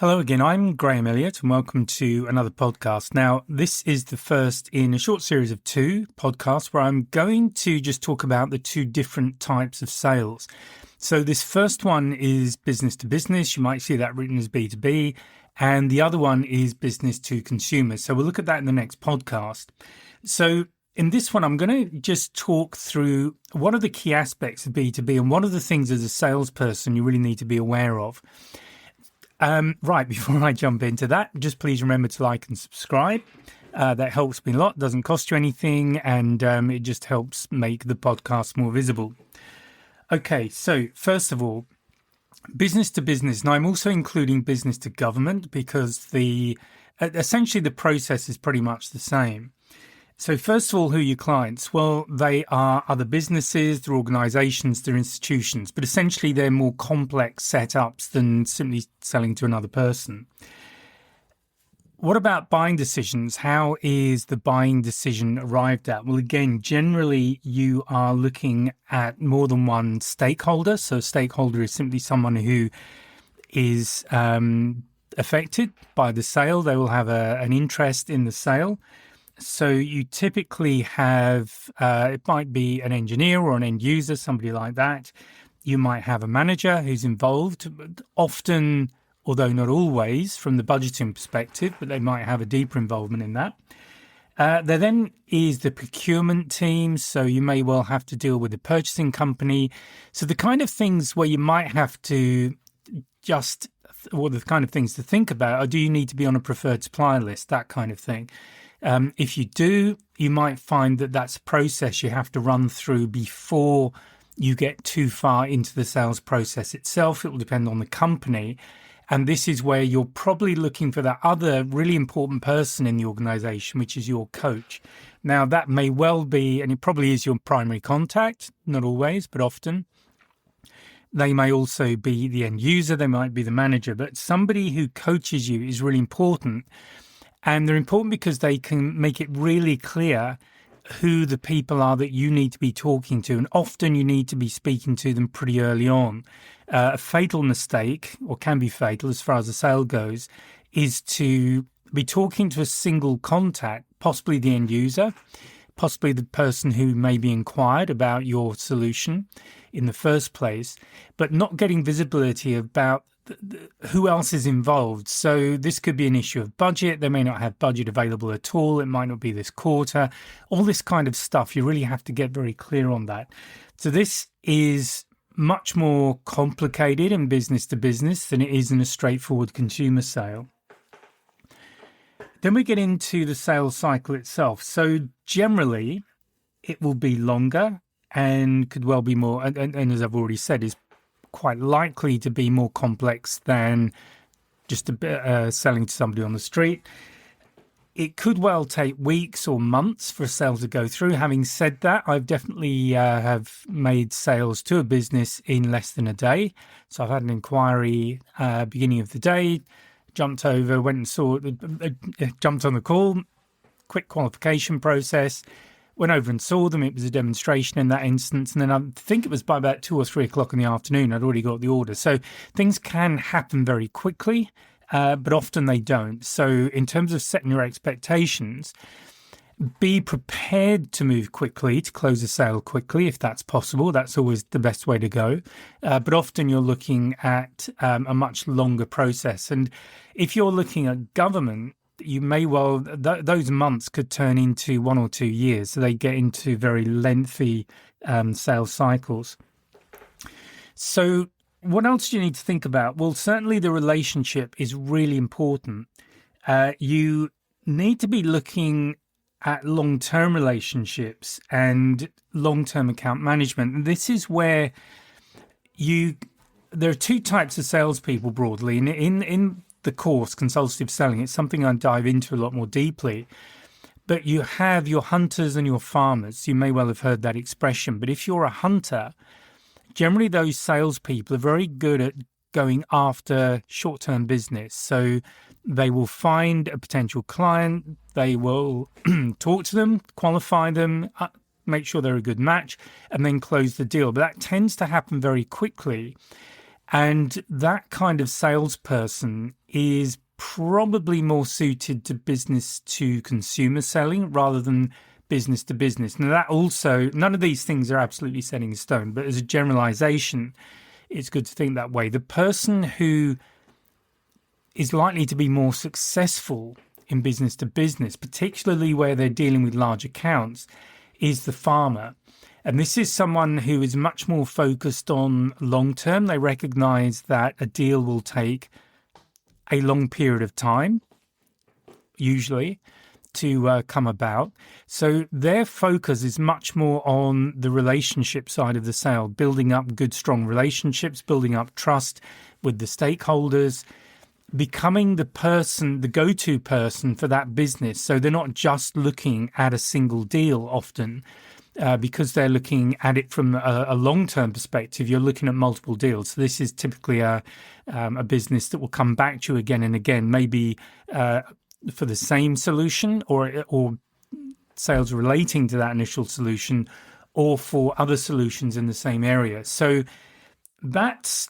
Hello again, I'm Graham Elliott and welcome to another podcast. Now, this is the first in a short series of two podcasts where I'm going to just talk about the two different types of sales. So this first one is business to business. You might see that written as B2B, and the other one is business to consumer. So we'll look at that in the next podcast. So in this one, I'm going to just talk through what are the key aspects of B2B and what are the things as a salesperson you really need to be aware of. Right, before I jump into that, just please remember to like and subscribe. That helps me a lot, doesn't cost you anything, and it just helps make the podcast more visible. Okay, so first of all, business to business. Now, I'm also including business to government because essentially the process is pretty much the same. So first of all, who are your clients? Well, they are other businesses, they're organizations, they're institutions, but essentially they're more complex setups than simply selling to another person. What about buying decisions? How is the buying decision arrived at? Well, again, generally you are looking at more than one stakeholder. So a stakeholder is simply someone who is affected by the sale. They will have an interest in the sale. So you typically have, it might be an engineer or an end user, somebody like that. You might have a manager who's involved, often, although not always, from the budgeting perspective, but they might have a deeper involvement in that. There then is the procurement team, so you may well have to deal with the purchasing company. So the kind of things where you might have to the kind of things to think about are, do you need to be on a preferred supplier list, that kind of thing. If you do, you might find that that's a process you have to run through before you get too far into the sales process itself. It will depend on the company. And this is where you're probably looking for that other really important person in the organization, which is your coach. Now, that may well be, and it probably is your primary contact, not always, but often. They may also be the end user, they might be the manager, but somebody who coaches you is really important. And they're important because they can make it really clear who the people are that you need to be talking to. And often you need to be speaking to them pretty early on. A fatal mistake, or can be fatal as far as the sale goes, is to be talking to a single contact, possibly the end user, possibly the person who maybe inquired about your solution in the first place, but not getting visibility about who else is involved. So this could be an issue of budget. They may not have budget available at all. It might not be this quarter. All this kind of stuff. You really have to get very clear on that. So this is much more complicated in business to business than it is in a straightforward consumer sale. Then we get into the sales cycle itself. So generally, it will be longer and could well be more, and as I've already said, is quite likely to be more complex than just selling to somebody on the street. It could well take weeks or months for a sale to go through. Having said that, I've definitely have made sales to a business in less than a day. So I've had an inquiry beginning of the day, jumped over, went and jumped on the call, quick qualification process, went over and saw them. It was a demonstration in that instance. And then I think it was by about 2 or 3 o'clock in the afternoon, I'd already got the order. So things can happen very quickly, but often they don't. So in terms of setting your expectations, be prepared to move quickly, to close a sale quickly, if that's possible. That's always the best way to go. But often you're looking at a much longer process. And if you're looking at government, you may well, those months could turn into 1 or 2 years. So they get into very lengthy sales cycles. So what else do you need to think about? Well, certainly the relationship is really important. You need to be looking at long-term relationships and long-term account management. And this is where there are two types of salespeople broadly. In the course, Consultative Selling, it's something I dive into a lot more deeply. But you have your hunters and your farmers. You may well have heard that expression. But if you're a hunter, generally those salespeople are very good at going after short-term business. So they will find a potential client, they will talk to them, qualify them, make sure they're a good match, and then close the deal. But that tends to happen very quickly. And that kind of salesperson is probably more suited to business to consumer selling rather than business to business. Now, that also, none of these things are absolutely set in stone, but as a generalization, it's good to think that way. The person who is likely to be more successful in business to business, particularly where they're dealing with large accounts, is the farmer. And this is someone who is much more focused on long term. They recognize that a deal will take a long period of time, usually, to come about. So their focus is much more on the relationship side of the sale, building up good, strong relationships, building up trust with the stakeholders, becoming the person, the go-to person for that business. So they're not just looking at a single deal often, because they're looking at it from a long-term perspective. You're looking at multiple deals. So this is typically a business that will come back to you again and again, maybe for the same solution or sales relating to that initial solution, or for other solutions in the same area. So that's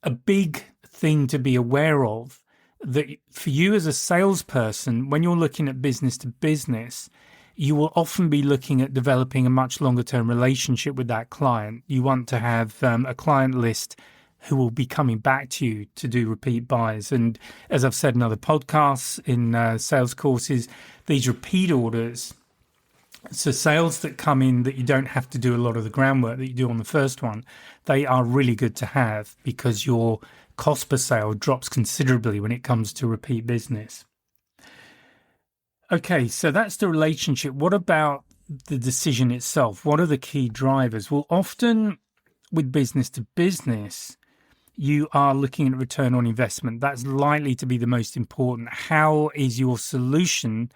a big thing to be aware of, that for you as a salesperson, when you're looking at business to business, you will often be looking at developing a much longer term relationship with that client. You want to have a client list who will be coming back to you to do repeat buys. And as I've said in other podcasts, in sales courses, these repeat orders, so sales that come in that you don't have to do a lot of the groundwork that you do on the first one, they are really good to have because your cost per sale drops considerably when it comes to repeat business. Okay, so that's the relationship. What about the decision itself? What are the key drivers? Well, often with business to business, you are looking at return on investment. That's likely to be the most important. How is your solution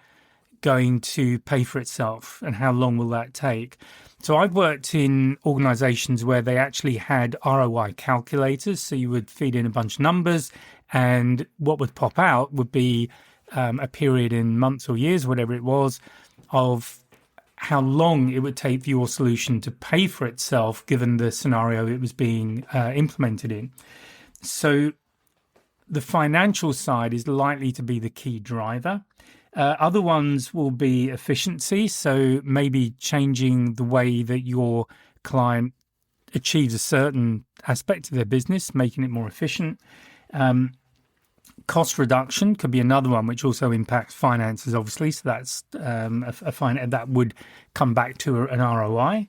going to pay for itself, and how long will that take? So I've worked in organizations where they actually had ROI calculators. So you would feed in a bunch of numbers, and what would pop out would be a period in months or years, whatever it was, of how long it would take for your solution to pay for itself, given the scenario it was being implemented in. So the financial side is likely to be the key driver. Other ones will be efficiency. So maybe changing the way that your client achieves a certain aspect of their business, making it more efficient. Cost reduction could be another one, which also impacts finances, obviously. So that's that would come back to an ROI.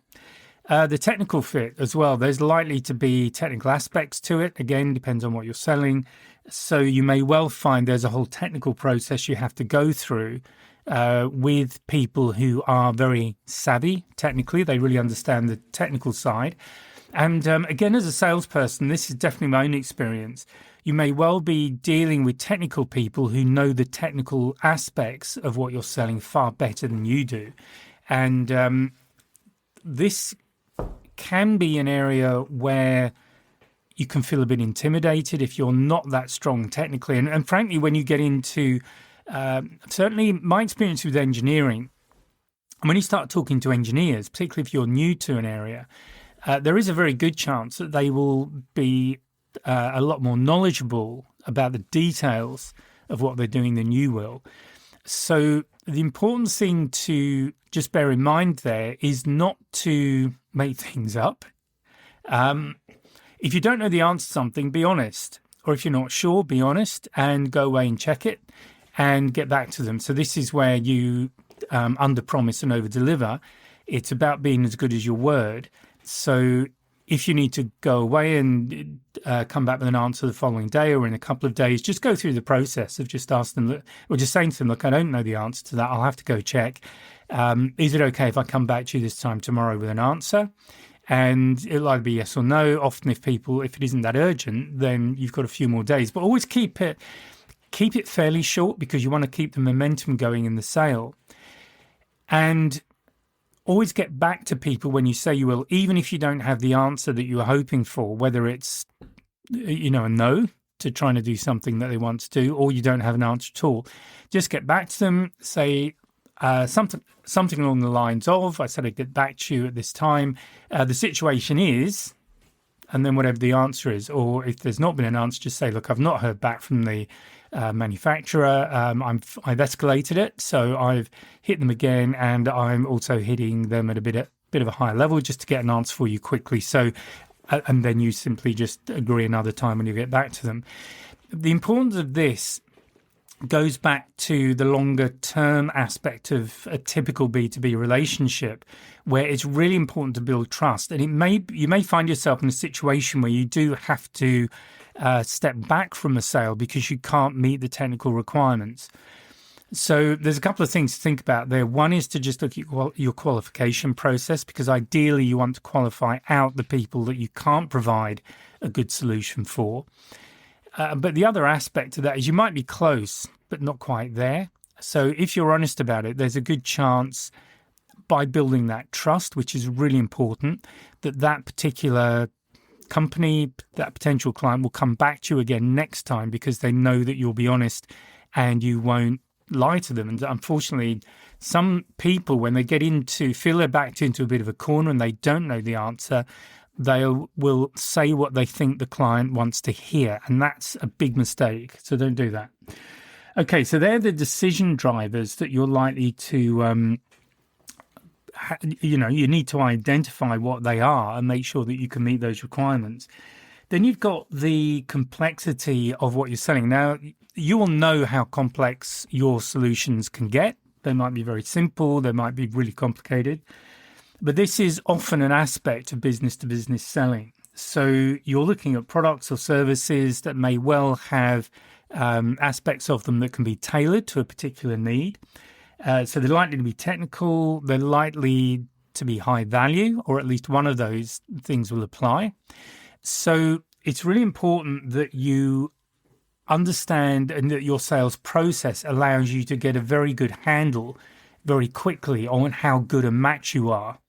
The technical fit as well. There's likely to be technical aspects to it. Again, depends on what you're selling. So you may well find there's a whole technical process you have to go through with people who are very savvy technically. They really understand the technical side. And again, as a salesperson, this is definitely my own experience. You may well be dealing with technical people who know the technical aspects of what you're selling far better than you do. And this can be an area where you can feel a bit intimidated if you're not that strong technically. And frankly, when you get into, certainly my experience with engineering, and when you start talking to engineers, particularly if you're new to an area, there is a very good chance that they will be a lot more knowledgeable about the details of what they're doing than you will. So the important thing to just bear in mind there is not to make things up. If you don't know the answer to something, be honest. Or if you're not sure, be honest and go away and check it and get back to them. So this is where you under-promise and over-deliver. It's about being as good as your word. So if you need to go away and come back with an answer the following day or in a couple of days, just go through the process of just asking them, or just saying to them, look, I don't know the answer to that. I'll have to go check. Is it okay if I come back to you this time tomorrow with an answer? And it'll either be yes or no. Often if it isn't that urgent, then you've got a few more days. But always keep it fairly short because you want to keep the momentum going in the sale. And always get back to people when you say you will, even if you don't have the answer that you were hoping for, whether it's, a no to trying to do something that they want to do, or you don't have an answer at all. Just get back to them, say something along the lines of, I said I'd get back to you at this time. The situation is and then whatever the answer is, or if there's not been an answer, just say, look, I've not heard back from the manufacturer. I've escalated it, so I've hit them again, and I'm also hitting them at a bit of a higher level just to get an answer for you quickly. So, and then you simply just agree another time when you get back to them. The importance of this goes back to the longer term aspect of a typical B2B relationship, where it's really important to build trust. And you may find yourself in a situation where you do have to step back from a sale because you can't meet the technical requirements. So there's a couple of things to think about there. One is to just look at your qualification process, because ideally you want to qualify out the people that you can't provide a good solution for. But the other aspect of that is you might be close, but not quite there. So if you're honest about it, there's a good chance by building that trust, which is really important, that particular company, that potential client will come back to you again next time because they know that you'll be honest and you won't lie to them. And unfortunately, some people, when they feel they're backed into a bit of a corner and they don't know the answer, they will say what they think the client wants to hear, and that's a big mistake. So don't do that. Okay, so they're the decision drivers that you're likely to, you need to identify what they are and make sure that you can meet those requirements. Then you've got the complexity of what you're selling. Now, you will know how complex your solutions can get. They might be very simple, they might be really complicated. But this is often an aspect of business-to-business selling. So you're looking at products or services that may well have aspects of them that can be tailored to a particular need. So they're likely to be technical, they're likely to be high value, or at least one of those things will apply. So it's really important that you understand and that your sales process allows you to get a very good handle very quickly on how good a match you are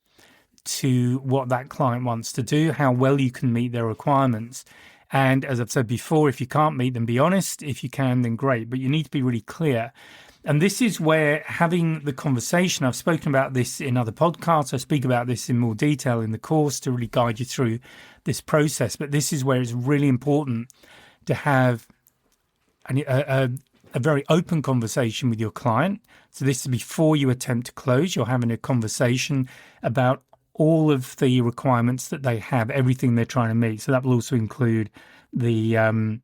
to what that client wants to do, how well you can meet their requirements. And as I've said before, if you can't meet them, be honest. If you can, then great. But you need to be really clear. And this is where having the conversation, I've spoken about this in other podcasts. I speak about this in more detail in the course to really guide you through this process. But this is where it's really important to have a very open conversation with your client. So this is before you attempt to close. You're having a conversation about all of the requirements that they have, everything they're trying to meet. So that will also include the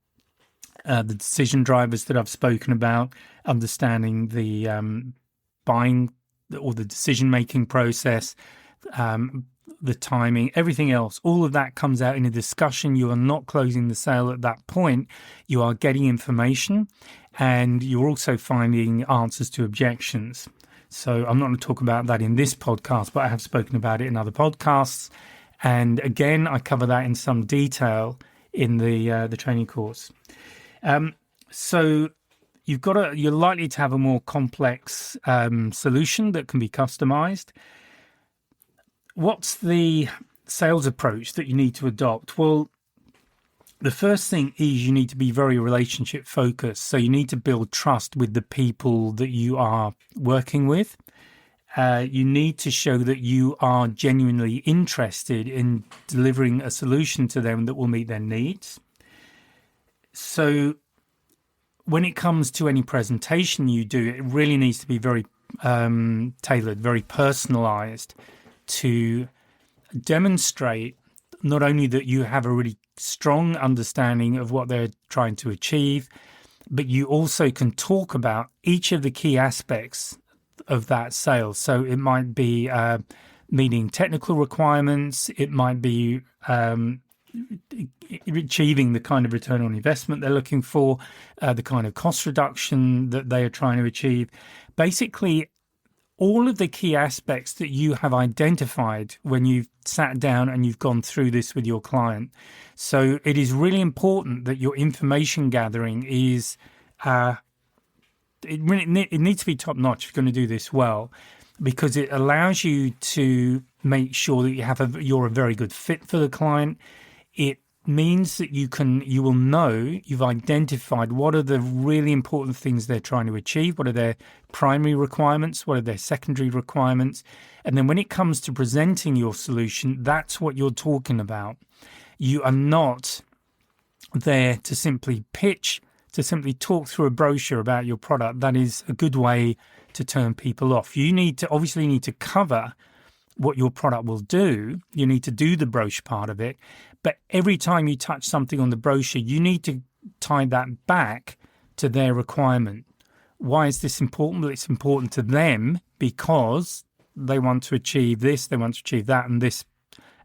decision drivers that I've spoken about, understanding the buying or the decision-making process, the timing, everything else. All of that comes out in a discussion. You are not closing the sale at that point. You are getting information, and you're also finding answers to objections. So I'm not going to talk about that in this podcast, but I have spoken about it in other podcasts. And again, I cover that in some detail in the training course. So you're likely to have a more complex solution that can be customized. What's the sales approach that you need to adopt? Well, the first thing is you need to be very relationship focused. So you need to build trust with the people that you are working with. You need to show that you are genuinely interested in delivering a solution to them that will meet their needs. So when it comes to any presentation you do, it really needs to be very tailored, very personalized to demonstrate not only that you have a really strong understanding of what they're trying to achieve, but you also can talk about each of the key aspects of that sale. So it might be meeting technical requirements, it might be achieving the kind of return on investment they're looking for, the kind of cost reduction that they are trying to achieve. Basically, all of the key aspects that you have identified when you've sat down and you've gone through this with your client. So it is really important that your information gathering is, it needs to be top notch if you're going to do this well, because it allows you to make sure that you're a very good fit for the client. It means that you will know you've identified what are the really important things they're trying to achieve, what are their primary requirements, what are their secondary requirements. And then when it comes to presenting your solution, that's what you're talking about. You are not there to simply pitch, to simply talk through a brochure about your product. That is a good way to turn people off. You need to cover what your product will do. You need to do the brochure part of it. But every time you touch something on the brochure, you need to tie that back to their requirement. Why is this important? Well, it's important to them because they want to achieve this, they want to achieve that, and this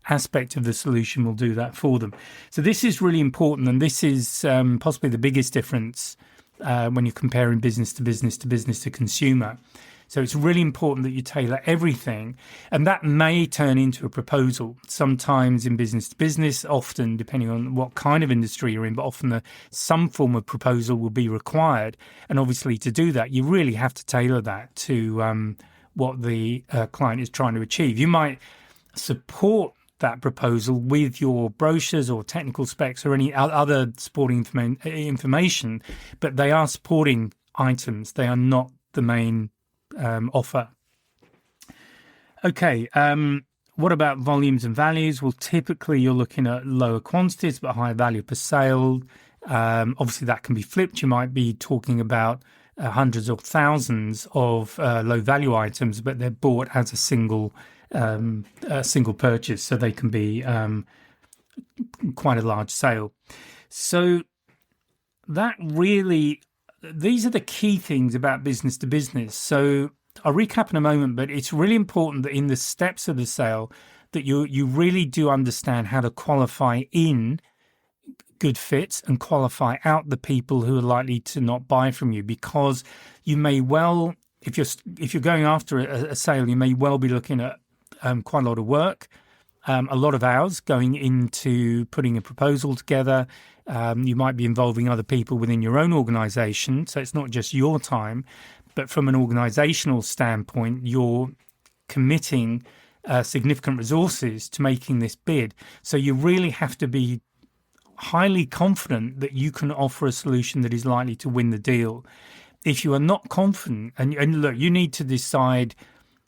aspect of the solution will do that for them. So this is really important, and this is possibly the biggest difference when you're comparing business to business to business to consumer. So it's really important that you tailor everything, and that may turn into a proposal. Sometimes in business to business, often depending on what kind of industry you're in, but often some form of proposal will be required. And obviously to do that, you really have to tailor that to what the client is trying to achieve. You might support that proposal with your brochures or technical specs or any other supporting information, but they are supporting items. They are not the main offer. Okay, what about volumes and values? Well, typically you're looking at lower quantities but higher value per sale. Obviously that can be flipped. You might be talking about hundreds or thousands of low value items, but they're bought as a single purchase, so they can be quite a large sale. So that really, these are the key things about business to business. So I'll recap in a moment, but it's really important that in the steps of the sale that you really do understand how to qualify in good fits and qualify out the people who are likely to not buy from you, because you may well, if you're going after a sale, you may well be looking at quite a lot of work, a lot of hours going into putting a proposal together. You might be involving other people within your own organization, so it's not just your time, but from an organizational standpoint, you're committing significant resources to making this bid. So you really have to be highly confident that you can offer a solution that is likely to win the deal. If you are not confident, and look, you need to decide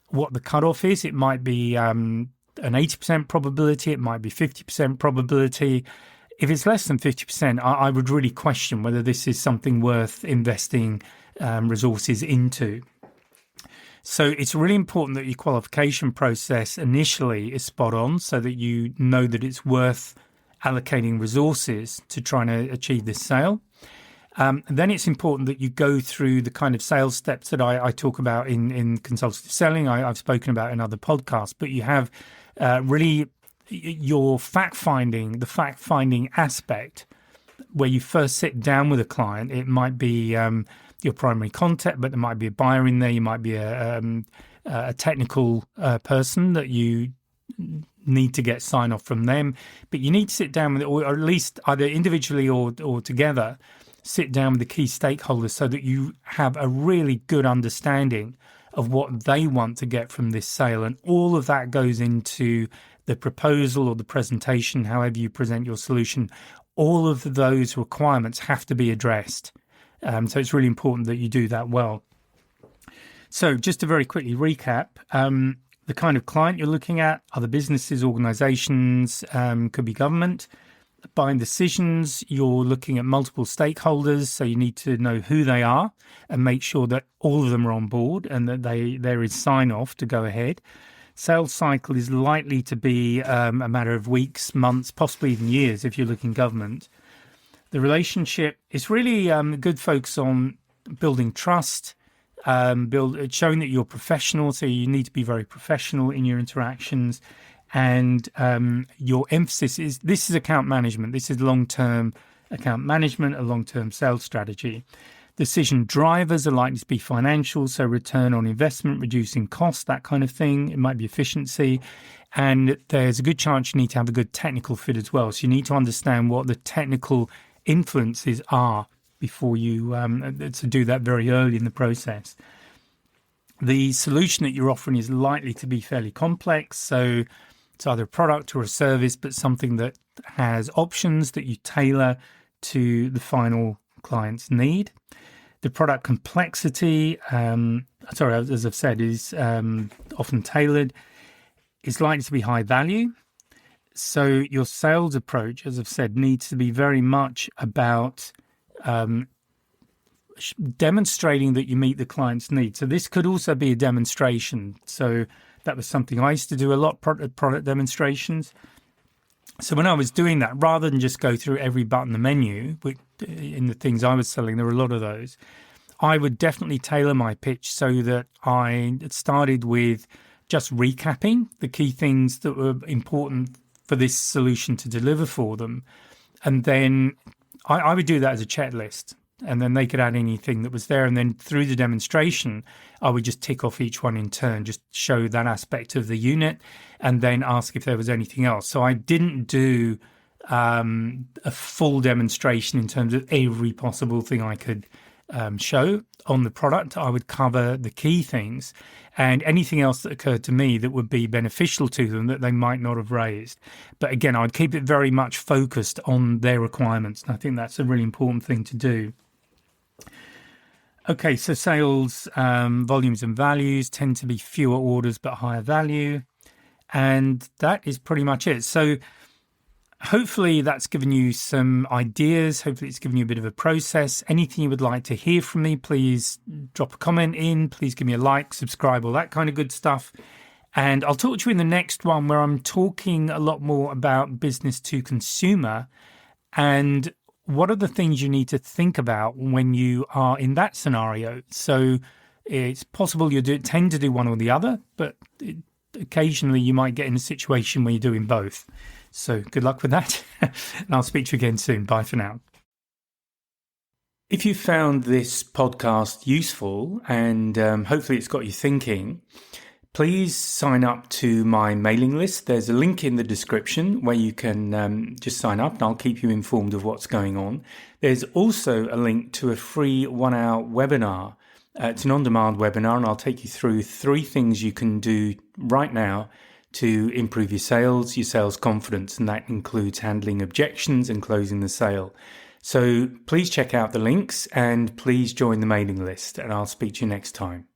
what the cutoff is. It might be an 80% probability, it might be 50% probability. If it's less than 50%, I would really question whether this is something worth investing resources into. So it's really important that your qualification process initially is spot on so that you know that it's worth allocating resources to trying to achieve this sale. Then it's important that you go through the kind of sales steps that I talk about in consultative selling. I've spoken about in other podcasts, but you have really your the fact-finding aspect where you first sit down with a client. It might be your primary contact, but there might be a buyer in there. You might be a technical person that you need to get sign off from them, but you need to sit down with it, or at least either individually or together, sit down with the key stakeholders so that you have a really good understanding of what they want to get from this sale. And all of that goes into the proposal or the presentation, however you present your solution. All of those requirements have to be addressed. So it's really important that you do that well. So just to very quickly recap, the kind of client you're looking at, other businesses, organizations, could be government. Buying decisions, you're looking at multiple stakeholders, so you need to know who they are and make sure that all of them are on board and that there is sign-off to go ahead. Sales cycle is likely to be a matter of weeks, months, possibly even years if you're looking government. The relationship is really good focus on building trust, showing that you're professional, so you need to be very professional in your interactions. And your emphasis is, this is account management. This is long-term account management, a long-term sales strategy. Decision drivers are likely to be financial, so return on investment, reducing cost, that kind of thing. It might be efficiency. And there's a good chance you need to have a good technical fit as well. So you need to understand what the technical influences are before you to do that very early in the process. The solution that you're offering is likely to be fairly complex, so it's either a product or a service, but something that has options that you tailor to the final client's need. The product complexity, as I've said, is often tailored. It's likely to be high value. So your sales approach, as I've said, needs to be very much about demonstrating that you meet the client's needs. So this could also be a demonstration. So that was something I used to do a lot, product demonstrations. So when I was doing that, rather than just go through every button in the menu, in the things I was selling, there were a lot of those, I would definitely tailor my pitch so that I started with just recapping the key things that were important for this solution to deliver for them. And then I would do that as a checklist. And then they could add anything that was there. And then through the demonstration, I would just tick off each one in turn, just show that aspect of the unit and then ask if there was anything else. So I didn't do a full demonstration in terms of every possible thing I could show on the product. I would cover the key things and anything else that occurred to me that would be beneficial to them that they might not have raised. But again, I'd keep it very much focused on their requirements. And I think that's a really important thing to do. Okay, so sales volumes and values tend to be fewer orders but higher value. And that is pretty much it. So hopefully that's given you some ideas. Hopefully it's given you a bit of a process. Anything you would like to hear from me, please drop a comment in. Please give me a like, subscribe, all that kind of good stuff. And I'll talk to you in the next one where I'm talking a lot more about business to consumer and what are the things you need to think about when you are in that scenario. So it's possible you tend to do one or the other, but occasionally you might get in a situation where you're doing both. So good luck with that. And I'll speak to you again soon. Bye for now. If you found this podcast useful and hopefully it's got you thinking, please sign up to my mailing list. There's a link in the description where you can just sign up and I'll keep you informed of what's going on. There's also a link to a free 1-hour webinar. It's an on-demand webinar and I'll take you through 3 things you can do right now to improve your sales confidence, and that includes handling objections and closing the sale. So please check out the links and please join the mailing list and I'll speak to you next time.